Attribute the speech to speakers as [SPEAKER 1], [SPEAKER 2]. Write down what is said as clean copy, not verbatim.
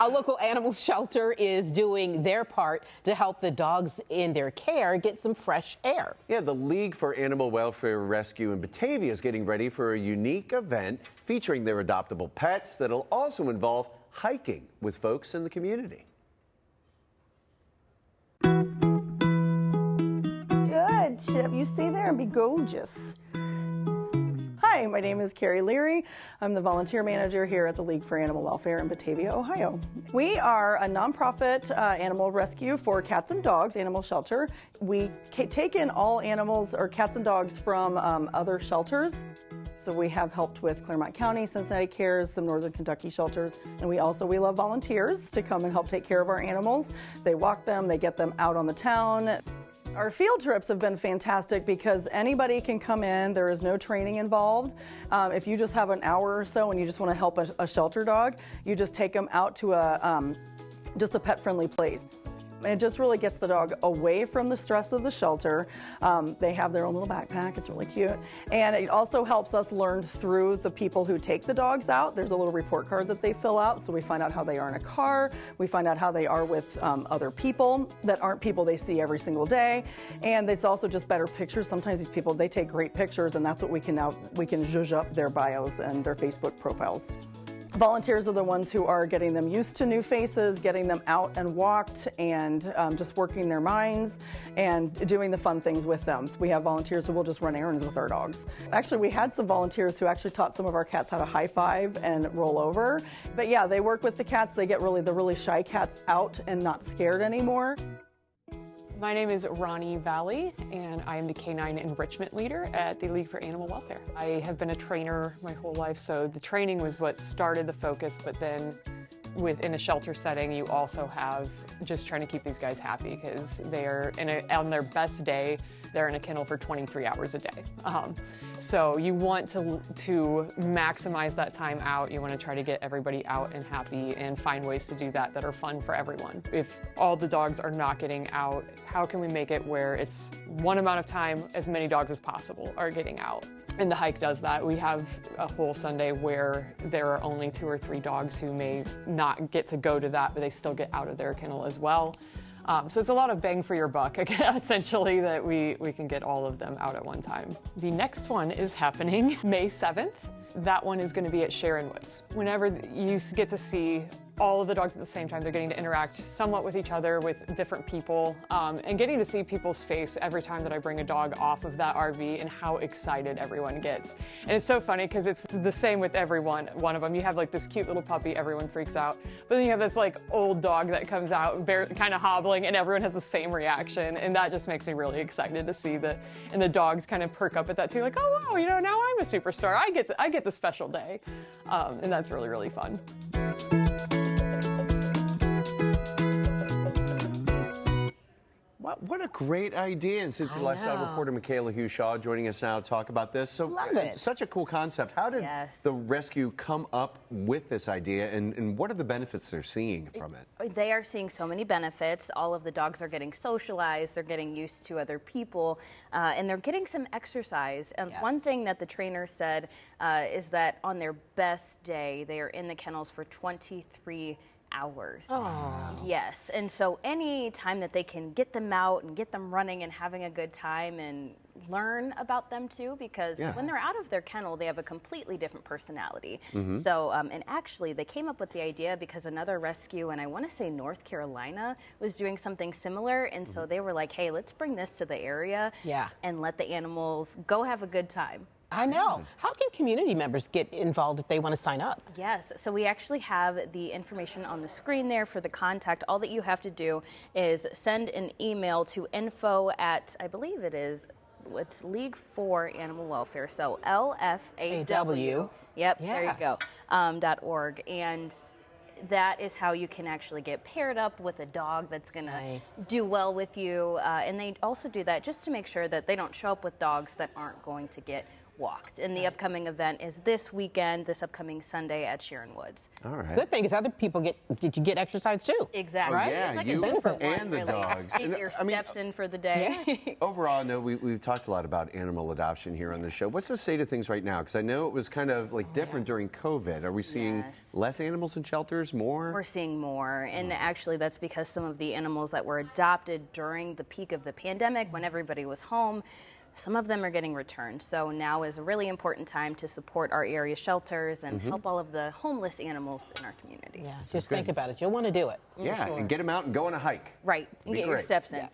[SPEAKER 1] A local animal shelter is doing their part to help the dogs in their care get some fresh air.
[SPEAKER 2] Yeah, the League for Animal Welfare Rescue in Batavia is getting ready for a unique event featuring their adoptable pets that'll also involve hiking with folks in the community.
[SPEAKER 3] Good, Chip. You stay there and be gorgeous. Hi, my name is Carrie Leary. I'm the volunteer manager here at the League for Animal Welfare in Batavia, Ohio. We are a nonprofit animal rescue for cats and dogs, animal shelter. We take in all animals or cats and dogs from other shelters. So we have helped with Claremont County, Cincinnati Cares, some Northern Kentucky shelters, and we love volunteers to come and help take care of our animals. They walk them, they get them out on the town. Our field trips have been fantastic because anybody can come in. There is no training involved. If you just have an hour or so and you just want to help a shelter dog, you just take them out to just a pet-friendly place. And it just really gets the dog away from the stress of the shelter. They have their own little backpack. It's really cute. And it also helps us learn through the people who take the dogs out. There's a little report card that they fill out, so we find out how they are in a car. We find out how they are with other people that aren't people they see every single day. And it's also just better pictures. Sometimes these people, they take great pictures, and that's what we can zhuzh up their bios and their Facebook profiles. Volunteers are the ones who are getting them used to new faces, getting them out and walked, and just working their minds and doing the fun things with them. So we have volunteers who will just run errands with our dogs. Actually, we had some volunteers who actually taught some of our cats how to high five and roll over. But yeah, they work with the cats. They get the really shy cats out and not scared anymore.
[SPEAKER 4] My name is Ronnie Valley, and I am the Canine Enrichment Leader at the League for Animal Welfare. I have been a trainer my whole life, so the training was what started the focus, but then within a shelter setting, you also have just trying to keep these guys happy because they are on their best day, they're in a kennel for 23 hours a day. So you want to maximize that time out. You want to try to get everybody out and happy and find ways to do that are fun for everyone. If all the dogs are not getting out, how can we make it where it's one amount of time, as many dogs as possible are getting out? And the hike does that. We have a whole Sunday where there are only 2 or 3 dogs who may not get to go to that, but they still get out of their kennel as well. So it's a lot of bang for your buck, essentially, that we can get all of them out at one time. The next one is happening May 7th. That one is going to be at Sharon Woods. Whenever you get to see all of the dogs at the same time, they're getting to interact somewhat with each other, with different people, and getting to see people's face every time that I bring a dog off of that RV and how excited everyone gets. And it's so funny because it's the same with every one of them. You have like this cute little puppy, everyone freaks out. But then you have this like old dog that comes out kind of hobbling and everyone has the same reaction. And that just makes me really excited to see that. And the dogs kind of perk up at that too, like, oh wow, now I'm a superstar. I get the special day. And that's really, really fun.
[SPEAKER 2] What a great idea. And Cincy Lifestyle reporter Michaela Hughes-Shaw joining us now to talk about this. So
[SPEAKER 1] Love it.
[SPEAKER 2] Such a cool concept. How did the rescue come up with this idea, and what are the benefits they're seeing from it?
[SPEAKER 5] They are seeing so many benefits. All of the dogs are getting socialized, they're getting used to other people, and they're getting some exercise. And one thing that the trainer said is that on their best day, they are in the kennels for 23 hours.
[SPEAKER 1] Oh.
[SPEAKER 5] Yes, and so any time that they can get them out and get them running and having a good time and learn about them too, because when they're out of their kennel, they have a completely different personality. So, and actually they came up with the idea because another rescue, and I want to say North Carolina, was doing something similar, and so they were like, hey, let's bring this to the area and let the animals go have a good time.
[SPEAKER 1] I know. How can community members get involved if they want to sign up?
[SPEAKER 5] Yes, so we actually have the information on the screen there for the contact. All that you have to do is send an email to info at, I believe it's League for Animal Welfare, so LFAW. Yep, there you go, .org. And that is how you can actually get paired up with a dog that's going to do well with you. And they also do that just to make sure that they don't show up with dogs that aren't going to get walked. And the upcoming event is this weekend, this upcoming Sunday at Sharon Woods.
[SPEAKER 2] All right.
[SPEAKER 1] Good thing is other people get exercise too.
[SPEAKER 5] Exactly.
[SPEAKER 2] Oh, yeah,
[SPEAKER 5] It's like
[SPEAKER 2] you
[SPEAKER 5] a 2 for
[SPEAKER 2] and
[SPEAKER 5] 1,
[SPEAKER 2] the
[SPEAKER 5] really.
[SPEAKER 2] dogs.
[SPEAKER 5] Get your steps in for the day.
[SPEAKER 1] Yeah.
[SPEAKER 2] Overall, I know we've talked a lot about animal adoption here on the show. What's the state of things right now? Because I know it was kind of like different during COVID. Are we seeing less animals in shelters, more?
[SPEAKER 5] We're seeing more, and actually that's because some of the animals that were adopted during the peak of the pandemic when everybody was home, some of them are getting returned. So now is a really important time to support our area shelters and help all of the homeless animals in our community.
[SPEAKER 1] Yeah, just think about it. You'll want to do it.
[SPEAKER 2] Yeah, and get them out and go on a hike.
[SPEAKER 5] Right, and get your steps in.